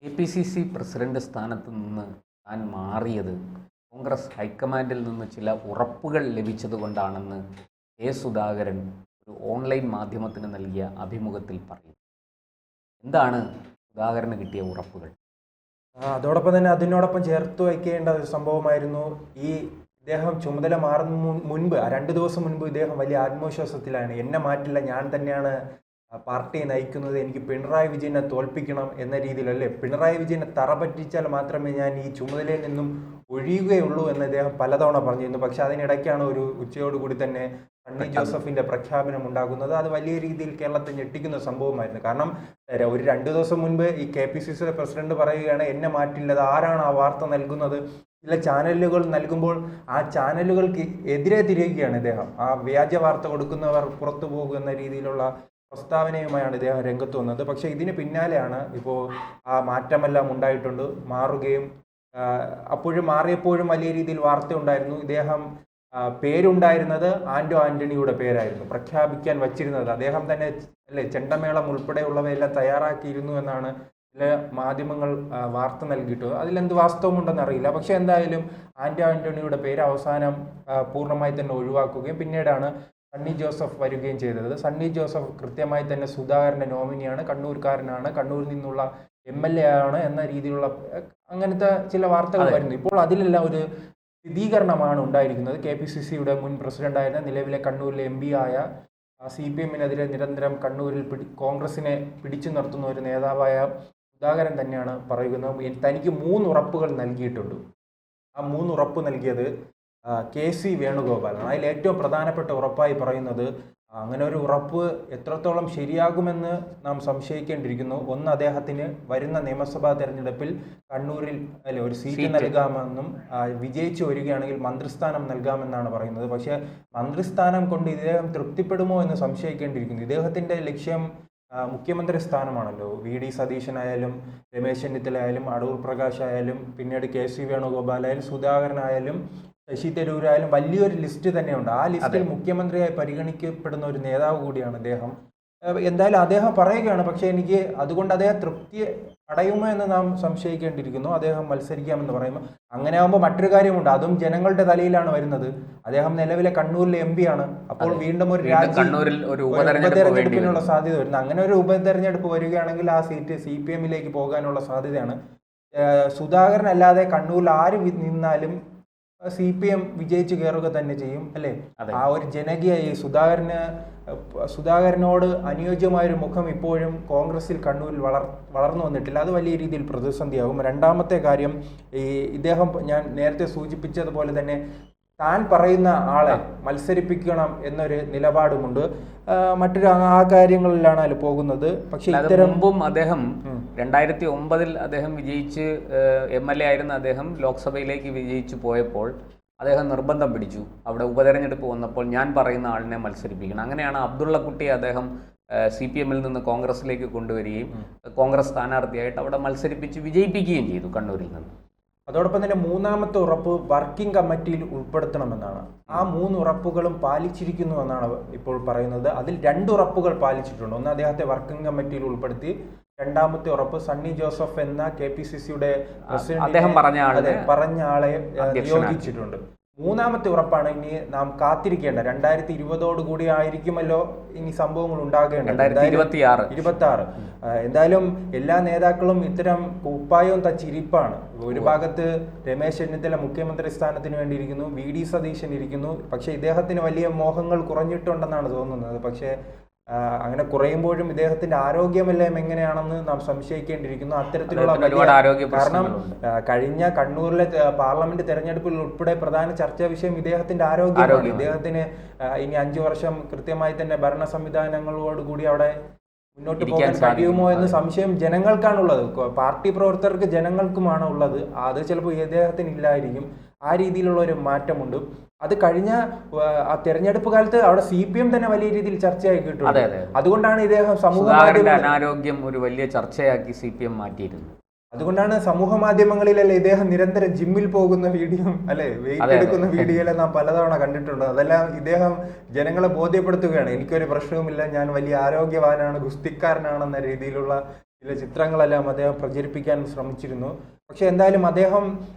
KPCC president സ്ഥാനത്ത് നിന്ന് താൻ മാറിയത് കോൺഗ്രസ് ഹൈക്കമാൻഡിൽ നിന്ന് ചില ഉറപ്പുകൾ ലഭിച്ചതുകൊണ്ടാണെന്ന് സുധാകരൻ ഒരു ഓൺലൈൻ മാധ്യമത്തിന് നൽകിയ അഭിമുഖത്തിൽ പറയും. എന്താണ് സുധാകരന് കിട്ടിയ ഉറപ്പുകൾ? അതോടൊപ്പം തന്നെ അതിനോടൊപ്പം ചേർത്ത് വയ്ക്കേണ്ട ഒരു സംഭവമായിരുന്നു ഇദ്ദേഹം ചുമതല മാറുന്ന മുൻപ് 2 ദിവസം മുൻപ് ഇദ്ദേഹം വലിയ ആത്മവിശ്വാസത്തിലാണ്. എന്നെ മാറ്റില്ല, ഞാൻ തന്നെയാണ് പാർട്ടിയെ നയിക്കുന്നത്, എനിക്ക് പിണറായി വിജയനെ തോൽപ്പിക്കണം എന്ന രീതിയിലല്ലേ, പിണറായി വിജയനെ തറപറ്റിച്ചാൽ മാത്രമേ ഞാൻ ഈ ചുമതലയിൽ നിന്നും ഒഴിയുകയുള്ളൂ എന്ന് ഇദ്ദേഹം പലതവണ പറഞ്ഞിരുന്നു. പക്ഷെ അതിനിടയ്ക്കാണ് ഒരു ഉച്ചയോടുകൂടി തന്നെ സണ്ണി ജോസഫിന്റെ പ്രഖ്യാപനം ഉണ്ടാകുന്നത്. അത് വലിയ രീതിയിൽ കേരളത്തെ ഞെട്ടിക്കുന്ന സംഭവമായിരുന്നു. കാരണം ഒരു 2 ദിവസം മുൻപ് ഈ KPCC പ്രസിഡന്റ് പറയുകയാണ് എന്നെ മാറ്റില്ല. ആരാണ് ആ വാർത്ത നൽകുന്നത്? ചില ചാനലുകൾ നൽകുമ്പോൾ ആ ചാനലുകൾക്ക് എതിരെ തിരിയുകയാണ് ഇദ്ദേഹം. ആ വ്യാജ വാർത്ത കൊടുക്കുന്നവർ പുറത്തു പോകുന്ന രീതിയിലുള്ള പ്രസ്താവനയുമായാണ് ഇദ്ദേഹം രംഗത്ത് വന്നത്. പക്ഷെ ഇതിന് പിന്നാലെയാണ് ഇപ്പോൾ ആ മാറ്റമെല്ലാം ഉണ്ടായിട്ടുണ്ട്. മാറുകയും അപ്പോഴും മാറിയപ്പോഴും വലിയ രീതിയിൽ വാർത്ത ഉണ്ടായിരുന്നു. ഇദ്ദേഹം പേരുണ്ടായിരുന്നത് ആന്റണിയുടെ പേരായിരുന്നു പ്രഖ്യാപിക്കാൻ വച്ചിരുന്നത്. അദ്ദേഹം തന്നെ അല്ലെ ചെണ്ടമേളം ഉൾപ്പെടെയുള്ളവയെല്ലാം തയ്യാറാക്കിയിരുന്നു എന്നാണ് ചില മാധ്യമങ്ങൾ വാർത്ത നൽകിയിട്ടുള്ളത്. അതിലെന്ത് വാസ്തവമുണ്ടെന്ന് അറിയില്ല. പക്ഷെ എന്തായാലും ആന്റണിയുടെ പേര് അവസാനം പൂർണ്ണമായി തന്നെ ഒഴിവാക്കുകയും പിന്നീടാണ് സണ്ണി ജോസഫ് വരികയും ചെയ്തത്. സണ്ണി ജോസഫ് കൃത്യമായി തന്നെ സുധാകരന്റെ നോമിനിയാണ്, കണ്ണൂർക്കാരനാണ്, കണ്ണൂരിൽ നിന്നുള്ള MLA ആണ് എന്ന രീതിയിലുള്ള അങ്ങനത്തെ ചില വാർത്തകൾ വരുന്നു. ഇപ്പോൾ അതിലെല്ലാം ഒരു സ്ഥിരീകരണമാണ് ഉണ്ടായിരിക്കുന്നത്. KPCCയുടെ മുൻ പ്രസിഡന്റായിരുന്ന നിലവിലെ കണ്ണൂരിലെ MP ആയ CPM-നെതിരെ നിരന്തരം കണ്ണൂരിൽ കോൺഗ്രസിനെ പിടിച്ചു നിർത്തുന്ന ഒരു നേതാവായ സുധാകരൻ തന്നെയാണ് പറയുന്നത്. തനിക്ക് 3 ഉറപ്പുകൾ നൽകിയിട്ടുണ്ട്. ആ 3 ഉറപ്പ് നൽകിയത് KC വേണുഗോപാലാണ്. അതിൽ ഏറ്റവും പ്രധാനപ്പെട്ട ഉറപ്പായി പറയുന്നത് അങ്ങനെ ഒരു ഉറപ്പ് എത്രത്തോളം ശരിയാകുമെന്ന് നാം സംശയിക്കേണ്ടിയിരിക്കുന്നു. ഒന്ന്, അദ്ദേഹത്തിന് വരുന്ന നിയമസഭാ തെരഞ്ഞെടുപ്പിൽ കണ്ണൂരിൽ ഒരു സീറ്റ് നൽകാമെന്നും വിജയിച്ചു വരികയാണെങ്കിൽ മന്ത്രിസ്ഥാനം നൽകാമെന്നാണ് പറയുന്നത്. പക്ഷേ മന്ത്രിസ്ഥാനം കൊണ്ട് ഇദ്ദേഹം തൃപ്തിപ്പെടുമോ എന്ന് സംശയിക്കേണ്ടിയിരിക്കുന്നു. ഇദ്ദേഹത്തിൻ്റെ ലക്ഷ്യം മുഖ്യമന്ത്രി സ്ഥാനമാണല്ലോ. VD സതീശനായാലും രമേശ് ചെന്നിത്തലയായാലും അടൂർ പ്രകാശ് ആയാലും പിന്നീട് KC വേണുഗോപാലായാലും സുധാകരനായാലും ശശി തരൂരായാലും വലിയൊരു ലിസ്റ്റ് തന്നെയുണ്ട്. ആ ലിസ്റ്റിൽ മുഖ്യമന്ത്രിയായി പരിഗണിക്കപ്പെടുന്ന ഒരു നേതാവ് കൂടിയാണ് അദ്ദേഹം. എന്തായാലും അദ്ദേഹം പറയുകയാണ്. പക്ഷേ എനിക്ക് അതുകൊണ്ട് അദ്ദേഹം തൃപ്തി അടയുമോ എന്ന് നാം സംശയിക്കേണ്ടിയിരിക്കുന്നു. അദ്ദേഹം മത്സരിക്കാമെന്ന് പറയുമ്പോൾ അങ്ങനെ ആകുമ്പോൾ മറ്റൊരു കാര്യമുണ്ട്, അതും ജനങ്ങളുടെ തലയിലാണ് വരുന്നത്. അദ്ദേഹം നിലവിലെ കണ്ണൂരിലെ MP ആണ്. അപ്പോൾ വീണ്ടും ഒരു ഉപതെരഞ്ഞെടുപ്പിനുള്ള സാധ്യത വരുന്നു. അങ്ങനെ ഒരു ഉപതെരഞ്ഞെടുപ്പ് വരികയാണെങ്കിൽ ആ സീറ്റ് CPM-ലേക്ക് പോകാനുള്ള സാധ്യതയാണ്. സുധാകരൻ അല്ലാതെ കണ്ണൂരിൽ ആര് നിന്നാലും CPM വിജയിച്ചു കയറുക തന്നെ ചെയ്യും അല്ലേ. ആ ഒരു ജനകീയ സുധാകരനോട് അനുയോജ്യമായൊരു മുഖം ഇപ്പോഴും കോൺഗ്രസിൽ കണ്ണൂരിൽ വളർന്നു വന്നിട്ടില്ല. അത് വലിയ രീതിയിൽ പ്രതിസന്ധിയാകും. രണ്ടാമത്തെ കാര്യം, ഇദ്ദേഹം ഞാൻ നേരത്തെ സൂചിപ്പിച്ചതുപോലെ തന്നെ താൻ പറയുന്ന ആളെ മത്സരിപ്പിക്കണം എന്നൊരു നിലപാടുമുണ്ട്. മറ്റൊരു ആ കാര്യങ്ങളിലാണ് അതിൽ പോകുന്നത്. പക്ഷേ മുമ്പും അദ്ദേഹം 2009 അദ്ദേഹം വിജയിച്ച് MLA ആയിരുന്ന അദ്ദേഹം ലോക്സഭയിലേക്ക് വിജയിച്ചു പോയപ്പോൾ അദ്ദേഹം നിർബന്ധം പിടിച്ചു. അവിടെ ഉപതെരഞ്ഞെടുപ്പ് വന്നപ്പോൾ ഞാൻ പറയുന്ന ആളിനെ മത്സരിപ്പിക്കണം. അങ്ങനെയാണ് അബ്ദുള്ളക്കുട്ടിയെ അദ്ദേഹം CPM-ൽ നിന്ന് കോൺഗ്രസിലേക്ക് കൊണ്ടുവരികയും കോൺഗ്രസ് സ്ഥാനാർത്ഥിയായിട്ട് അവിടെ മത്സരിപ്പിച്ച് വിജയിപ്പിക്കുകയും ചെയ്തു കണ്ണൂരിൽ നിന്ന്. അതോടൊപ്പം തന്നെ മൂന്നാമത്തെ ഉറപ്പ് വർക്കിംഗ് കമ്മിറ്റിയിൽ ഉൾപ്പെടുത്തണമെന്നാണ്. ആ 3 ഉറപ്പുകളും പാലിച്ചിരിക്കുന്നു എന്നാണ് ഇപ്പോൾ പറയുന്നത്. അതിൽ 2 ഉറപ്പുകൾ പാലിച്ചിട്ടുണ്ട്. ഒന്ന്, അദ്ദേഹത്തെ വർക്കിംഗ് കമ്മിറ്റിയിൽ ഉൾപ്പെടുത്തി. രണ്ടാമത്തെ ഉറപ്പ് സണ്ണി ജോസഫ് എന്ന KPCCയുടെ പ്രസിഡന്റ് പറഞ്ഞ ആളെ നിയോഗിച്ചിട്ടുണ്ട്. മൂന്നാമത്തെ ഉറപ്പാണ് ഇനി നാം കാത്തിരിക്കേണ്ട 2020 കൂടി ആയിരിക്കുമല്ലോ ഇനി സംഭവങ്ങൾ ഉണ്ടാകേണ്ടത്. 2026. എന്തായാലും എല്ലാ നേതാക്കളും ഇത്തരം കുപ്പായവും തച്ചിരിപ്പാണ്. ഒരു ഭാഗത്ത് രമേശ് ചെന്നിത്തല മുഖ്യമന്ത്രി സ്ഥാനത്തിന് വേണ്ടി ഇരിക്കുന്നു, VD സതീശൻ ഇരിക്കുന്നു. പക്ഷെ ഇദ്ദേഹത്തിന് വലിയ മോഹങ്ങൾ കുറഞ്ഞിട്ടുണ്ടെന്നാണ് തോന്നുന്നത്. പക്ഷേ അങ്ങനെ കുറയുമ്പോഴും ഇദ്ദേഹത്തിന്റെ ആരോഗ്യമെല്ലാം എങ്ങനെയാണെന്ന് നാം സംശയിക്കേണ്ടിയിരിക്കുന്നു. അത്തരത്തിലുള്ള കാരണം കഴിഞ്ഞ കണ്ണൂരിലെ പാർലമെന്റ് തെരഞ്ഞെടുപ്പിൽ ഉൾപ്പെടെ പ്രധാന ചർച്ചാ വിഷയം ഇദ്ദേഹത്തിന്റെ ആരോഗ്യമാണ്. ഇദ്ദേഹത്തിന് ഇനി 5 വർഷം കൃത്യമായി തന്നെ ഭരണ സംവിധാനങ്ങളോടുകൂടി അവിടെ മുന്നോട്ട് പോകാൻ കഴിയുമോ എന്ന് സംശയം ജനങ്ങൾക്കാണുള്ളത്. പാർട്ടി പ്രവർത്തകർക്ക് ജനങ്ങൾക്കുമാണ് ഉള്ളത്. അത് ചിലപ്പോൾ ഇദ്ദേഹത്തിന് ഇല്ലായിരിക്കും. ആ രീതിയിലുള്ള ഒരു മാറ്റമുണ്ട്. അത് കഴിഞ്ഞ ആ തെരഞ്ഞെടുപ്പ് കാലത്ത് അവിടെ CPM തന്നെ വലിയ രീതിയിൽ ചർച്ചയാക്കിയിട്ടുണ്ട്. അതുകൊണ്ടാണ് ഇദ്ദേഹം അനാരോഗ്യം ഒരു വലിയ ചർച്ചയാക്കി CPM മാറ്റിയിരുന്നു. അതുകൊണ്ടാണ് സമൂഹ മാധ്യമങ്ങളിലല്ലേ ഇദ്ദേഹം നിരന്തരം ജിമ്മിൽ പോകുന്ന വീഡിയോ അല്ലെ വെയിറ്റ് എടുക്കുന്ന വീഡിയോ എല്ലാം നാം പലതവണ കണ്ടിട്ടുണ്ട്. അതെല്ലാം ഇദ്ദേഹം ജനങ്ങളെ ബോധ്യപ്പെടുത്തുകയാണ്, എനിക്കൊരു പ്രശ്നവുമില്ല, ഞാൻ വലിയ ആരോഗ്യവാനാണ്, ഗുസ്തിക്കാരനാണെന്ന രീതിയിലുള്ള ചില ചിത്രങ്ങളെല്ലാം അദ്ദേഹം പ്രചരിപ്പിക്കാൻ ശ്രമിച്ചിരുന്നു. പക്ഷെ എന്തായാലും അദ്ദേഹം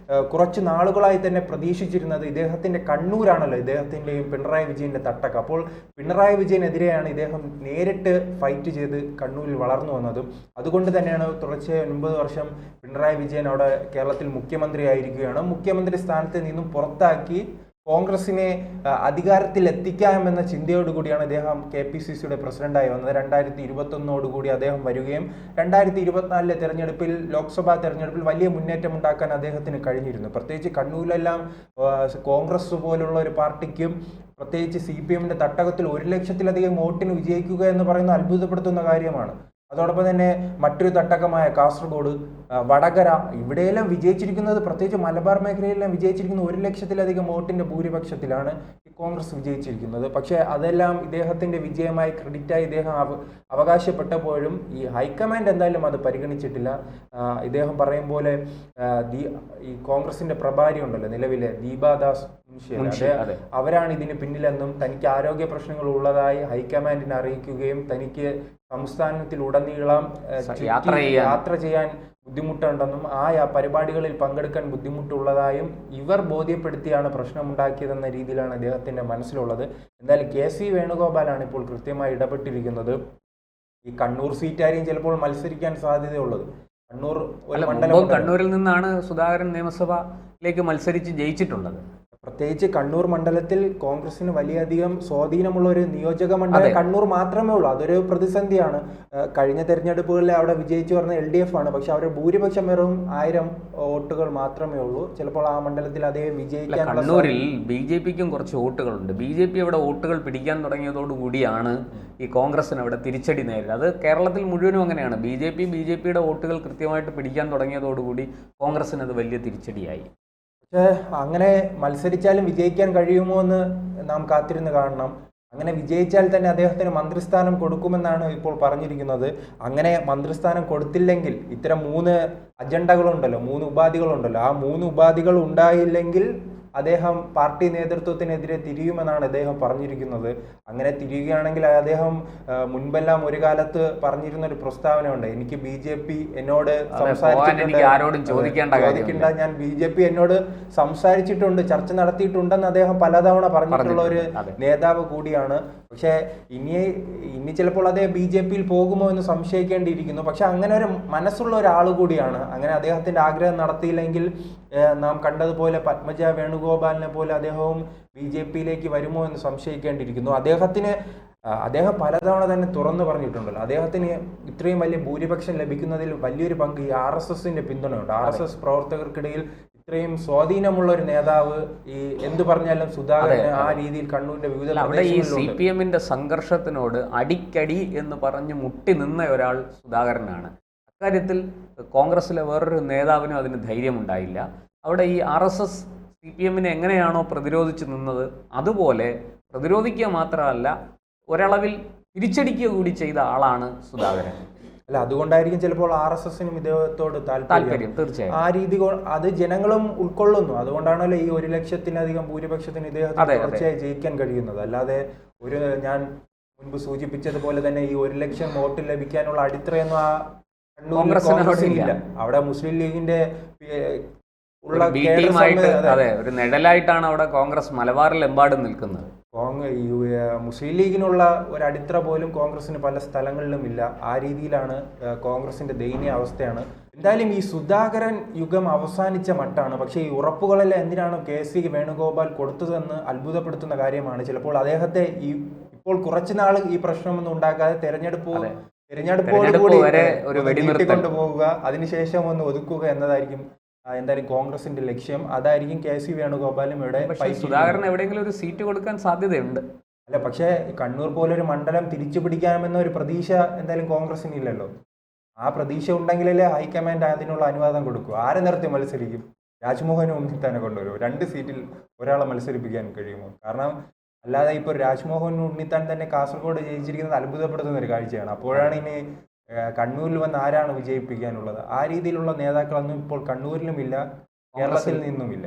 കുറച്ച് നാളുകളായി തന്നെ പ്രതീക്ഷിച്ചിരുന്നത് ഇദ്ദേഹത്തിന്റെ കണ്ണൂരാണല്ലോ ഇദ്ദേഹത്തിന്റെയും പിണറായി വിജയന്റെ തട്ടക്ക്. അപ്പോൾ പിണറായി വിജയനെതിരെയാണ് ഇദ്ദേഹം നേരിട്ട് ഫൈറ്റ് ചെയ്ത് കണ്ണൂരിൽ വളർന്നു വന്നതും. അതുകൊണ്ട് തന്നെയാണ് തുടർച്ചയായ 9 വർഷം പിണറായി വിജയൻ അവിടെ കേരളത്തിൽ മുഖ്യമന്ത്രി ആയിരിക്കുകയാണ്. മുഖ്യമന്ത്രി സ്ഥാനത്ത് നിന്നും പുറത്താക്കി കോൺഗ്രസിനെ അധികാരത്തിൽ എത്തിക്കാമെന്ന ചിന്തയോടുകൂടിയാണ് അദ്ദേഹം KPCCയുടെ പ്രസിഡന്റായി വന്നത്. 2021 അദ്ദേഹം വരികയും 2024 തെരഞ്ഞെടുപ്പിൽ, ലോക്സഭാ തെരഞ്ഞെടുപ്പിൽ വലിയ മുന്നേറ്റം ഉണ്ടാക്കാൻ അദ്ദേഹത്തിന് കഴിഞ്ഞിരുന്നു. പ്രത്യേകിച്ച് കണ്ണൂരിലെല്ലാം കോൺഗ്രസ് പോലുള്ള ഒരു പാർട്ടിക്കും പ്രത്യേകിച്ച് CPMന്റെ തട്ടകത്തിൽ 1 ലക്ഷത്തിലധികം വോട്ടിന് വിജയിക്കുക എന്ന് പറയുന്നത് അത്ഭുതപ്പെടുത്തുന്ന കാര്യമാണ്. അതോടൊപ്പം തന്നെ മറ്റൊരു തട്ടകമായ കാസർഗോഡ്, വടകര, ഇവിടെയെല്ലാം വിജയിച്ചിരിക്കുന്നത്, പ്രത്യേകിച്ച് മലബാർ മേഖലയിലെല്ലാം വിജയിച്ചിരിക്കുന്ന 1 ലക്ഷത്തിലധികം വോട്ടിന്റെ ഭൂരിപക്ഷത്തിലാണ് ഈ കോൺഗ്രസ് വിജയിച്ചിരിക്കുന്നത്. പക്ഷേ അതെല്ലാം ഇദ്ദേഹത്തിന്റെ വിജയമായി ക്രെഡിറ്റായി ഇദ്ദേഹം അവകാശപ്പെട്ടപ്പോഴും ഈ ഹൈക്കമാൻഡ് എന്തായാലും അത് പരിഗണിച്ചിട്ടില്ല. ഇദ്ദേഹം പറയും പോലെ ഈ കോൺഗ്രസിന്റെ പ്രഭാരി ഉണ്ടല്ലോ നിലവിലെ ദീപാദാസ് മുൻഷി, അവരാണ് ഇതിന് പിന്നിലെന്നും തനിക്ക് ആരോഗ്യ പ്രശ്നങ്ങൾ ഉള്ളതായി ഹൈക്കമാൻഡിനെ അറിയിക്കുകയും തനിക്ക് സംസ്ഥാനത്തിലുടനീളം യാത്ര ചെയ്യാൻ ബുദ്ധിമുട്ടുണ്ടെന്നും ആ പരിപാടികളിൽ പങ്കെടുക്കാൻ ബുദ്ധിമുട്ടുള്ളതായും ഇവർ ബോധ്യപ്പെടുത്തിയാണ് പ്രശ്നമുണ്ടാക്കിയതെന്ന രീതിയിലാണ് അദ്ദേഹത്തിന്റെ മനസ്സിലുള്ളത്. എന്തായാലും KC വേണുഗോപാലാണ് ഇപ്പോൾ കൃത്യമായി ഇടപെട്ടിരിക്കുന്നത്. ഈ കണ്ണൂർ സീറ്റായിരിക്കും ചിലപ്പോൾ മത്സരിക്കാൻ സാധ്യതയുള്ളത്. കണ്ണൂർ ഒരു മണ്ഡലം, കണ്ണൂരിൽ നിന്നാണ് സുധാകരൻ നിയമസഭയിലേക്ക് മത്സരിച്ച് ജയിച്ചിട്ടുള്ളത്. പ്രത്യേകിച്ച് കണ്ണൂർ മണ്ഡലത്തിൽ കോൺഗ്രസിന് വലിയധികം സ്വാധീനമുള്ള ഒരു നിയോജക മണ്ഡലം കണ്ണൂർ മാത്രമേ ഉള്ളൂ. അതൊരു പ്രതിസന്ധിയാണ്. കഴിഞ്ഞ തെരഞ്ഞെടുപ്പുകളിൽ അവിടെ വിജയിച്ചു പറഞ്ഞ LDF ആണ്. പക്ഷെ അവരുടെ ഭൂരിപക്ഷം വെറും 1000 വോട്ടുകൾ മാത്രമേ ഉള്ളൂ. ചിലപ്പോൾ ആ മണ്ഡലത്തിൽ അതേ വിജയിക്കാൻ. കണ്ണൂരിൽ BJPക്കും കുറച്ച് വോട്ടുകളുണ്ട്. BJP അവിടെ വോട്ടുകൾ പിടിക്കാൻ തുടങ്ങിയതോടുകൂടിയാണ് ഈ കോൺഗ്രസിന് അവിടെ തിരിച്ചടി നേരിടുന്നത്. അത് കേരളത്തിൽ മുഴുവനും അങ്ങനെയാണ്. BJPയുടെ വോട്ടുകൾ കൃത്യമായിട്ട് പിടിക്കാൻ തുടങ്ങിയതോടുകൂടി കോൺഗ്രസിന് അത് വലിയ തിരിച്ചടിയായി. പക്ഷേ അങ്ങനെ മത്സരിച്ചാലും വിജയിക്കാൻ കഴിയുമോ എന്ന് നാം കാത്തിരുന്ന് കാണണം. അങ്ങനെ വിജയിച്ചാൽ തന്നെ അദ്ദേഹത്തിന് മന്ത്രിസ്ഥാനം കൊടുക്കുമെന്നാണ് ഇപ്പോൾ പറഞ്ഞിരിക്കുന്നത്. അങ്ങനെ മന്ത്രിസ്ഥാനം കൊടുത്തില്ലെങ്കിൽ ഇത്തരം 3 അജണ്ടകളുണ്ടല്ലോ, 3 ഉപാധികളുണ്ടല്ലോ, ആ 3 ഉപാധികൾ ഉണ്ടായില്ലെങ്കിൽ അദ്ദേഹം പാർട്ടി നേതൃത്വത്തിനെതിരെ തിരിയുമെന്നാണ് അദ്ദേഹം പറഞ്ഞിരിക്കുന്നത്. അങ്ങനെ തിരിയുകയാണെങ്കിൽ അദ്ദേഹം മുൻപെല്ലാം ഒരു കാലത്ത് പറഞ്ഞിരുന്ന ഒരു പ്രസ്താവന ഉണ്ട്, എനിക്ക് BJP എന്നോട് സംസാരിച്ചിട്ടുണ്ട്, ഞാൻ BJP എന്നോട് സംസാരിച്ചിട്ടുണ്ട്, ചർച്ച നടത്തിയിട്ടുണ്ടെന്ന് അദ്ദേഹം പലതവണ പറഞ്ഞിട്ടുള്ള ഒരു നേതാവ് കൂടിയാണ്. പക്ഷേ ഇനി ചിലപ്പോൾ അദ്ദേഹം BJPയിൽ പോകുമോ എന്ന് സംശയിക്കേണ്ടിയിരിക്കുന്നു. പക്ഷെ അങ്ങനെ ഒരു മനസ്സുള്ള ഒരാൾ കൂടിയാണ്. അങ്ങനെ അദ്ദേഹത്തിന്റെ ആഗ്രഹം നടത്തിയില്ലെങ്കിൽ നാം കണ്ടതുപോലെ പത്മജ വേണുഗോപാലിനെ പോലെ അദ്ദേഹവും BJPയിലേക്ക് വരുമോ എന്ന് സംശയിക്കേണ്ടിയിരിക്കുന്നു. അദ്ദേഹം പലതവണ തന്നെ തുറന്നു പറഞ്ഞിട്ടുണ്ടല്ലോ, അദ്ദേഹത്തിന് ഇത്രയും വലിയ ഭൂരിപക്ഷം ലഭിക്കുന്നതിൽ വലിയൊരു പങ്ക് ഈ RSSന്റെ പിന്തുണയുണ്ട്. RSS പ്രവർത്തകർക്കിടയിൽ ഇത്രയും സ്വാധീനമുള്ള ഒരു നേതാവ്, ഈ എന്തു പറഞ്ഞാലും സുധാകരന് ആ രീതിയിൽ കണ്ണൂരിന്റെ വിവിധ CPMന്റെ സംഘർഷത്തിനോട് അടിക്കടി എന്ന് പറഞ്ഞ് മുട്ടി നിന്ന ഒരാൾ സുധാകരനാണ്. അക്കാര്യത്തിൽ കോൺഗ്രസിലെ വേറൊരു നേതാവിനും അതിന് ധൈര്യമുണ്ടായില്ല. അവിടെ ഈ RSS CPMനെ എങ്ങനെയാണോ പ്രതിരോധിച്ച് നിന്നത് അതുപോലെ പ്രതിരോധിക്കുക മാത്രമല്ല ഒരളവിൽ തിരിച്ചടിക്കുക കൂടി ചെയ്ത ആളാണ് സുധാകരൻ. അല്ല, അതുകൊണ്ടായിരിക്കും ചിലപ്പോൾ RSSനും ഇദ്ദേഹത്തോട് താല്പര്യം. തീർച്ചയായും ആ രീതി അത് ജനങ്ങളും ഉൾക്കൊള്ളുന്നു. അതുകൊണ്ടാണല്ലോ ഈ 1 ലക്ഷത്തിലധികം ഭൂരിപക്ഷത്തിന് ഇദ്ദേഹത്തിന് തീർച്ചയായും ജയിക്കാൻ കഴിയുന്നത്. അല്ലാതെ ഞാൻ മുൻപ് സൂചിപ്പിച്ചതുപോലെ തന്നെ ഈ 1 ലക്ഷം വോട്ട് ലഭിക്കാനുള്ള അടിത്തറയൊന്നും ആ കോൺഗ്രസിനില്ല. അവിടെ മുസ്ലിം ലീഗിന്റെ ഒരു നിഴലായിട്ടാണ് അവിടെ കോൺഗ്രസ് മലബാറിൽ എമ്പാടും നിൽക്കുന്നത്. മുസ്ലിം ലീഗിനുള്ള ഒരു അടിത്തറ പോലും കോൺഗ്രസിന് പല സ്ഥലങ്ങളിലും ഇല്ല. ആ രീതിയിലാണ് കോൺഗ്രസിന്റെ ദയനീയ അവസ്ഥയാണ്. എന്തായാലും ഈ സുധാകരൻ യുഗം അവസാനിച്ച മട്ടാണ്. പക്ഷേ ഈ ഉറപ്പുകളെല്ലാം എന്തിനാണ് KC വേണുഗോപാൽ കൊടുത്തതെന്ന് അത്ഭുതപ്പെടുത്തുന്ന കാര്യമാണ്. ചിലപ്പോൾ അദ്ദേഹത്തെ ഇപ്പോൾ കുറച്ചുനാൾ ഈ പ്രശ്നമൊന്നും ഉണ്ടാക്കാതെ തെരഞ്ഞെടുപ്പോടുകൂടി കൊണ്ടുപോകുക, അതിനുശേഷം ഒന്ന് ഒതുക്കുക എന്നതായിരിക്കും എന്തായാലും കോൺഗ്രസിന്റെ ലക്ഷ്യം. അതായിരിക്കും KC വേണുഗോപാലും ഇവിടെ. സുധാകരൻ എവിടെയെങ്കിലും ഒരു സീറ്റ് കൊടുക്കാൻ സാധ്യതയുണ്ട്. അല്ല, പക്ഷേ കണ്ണൂർ പോലൊരു മണ്ഡലം തിരിച്ചു പിടിക്കാമെന്ന ഒരു പ്രതീക്ഷ എന്തായാലും കോൺഗ്രസിന് ഇല്ലല്ലോ. ആ പ്രതീക്ഷ ഉണ്ടെങ്കിലല്ലേ ഹൈക്കമാൻഡ് അതിനുള്ള അനുവാദം കൊടുക്കൂ. ആരെ നിർത്തി മത്സരിക്കും? രാജ്മോഹൻ ഉണ്ണിത്താനെ കൊണ്ടുവരും. 2 സീറ്റിൽ ഒരാളെ മത്സരിപ്പിക്കാൻ കഴിയുമോ? കാരണം അല്ലാതെ ഇപ്പോൾ രാജ്മോഹൻ ഉണ്ണിത്താൻ തന്നെ കാസർഗോഡ് ജയിച്ചിരിക്കുന്നത് അത്ഭുതപ്പെടുത്തുന്ന ഒരു കാഴ്ചയാണ്. അപ്പോഴാണ് ഇനി കണ്ണൂരിൽ വന്ന് ആരാണ് വിജയിപ്പിക്കാനുള്ളത്? ആ രീതിയിലുള്ള നേതാക്കളൊന്നും ഇപ്പോൾ കണ്ണൂരിലുമില്ല, കേരളത്തിൽ നിന്നുമില്ല.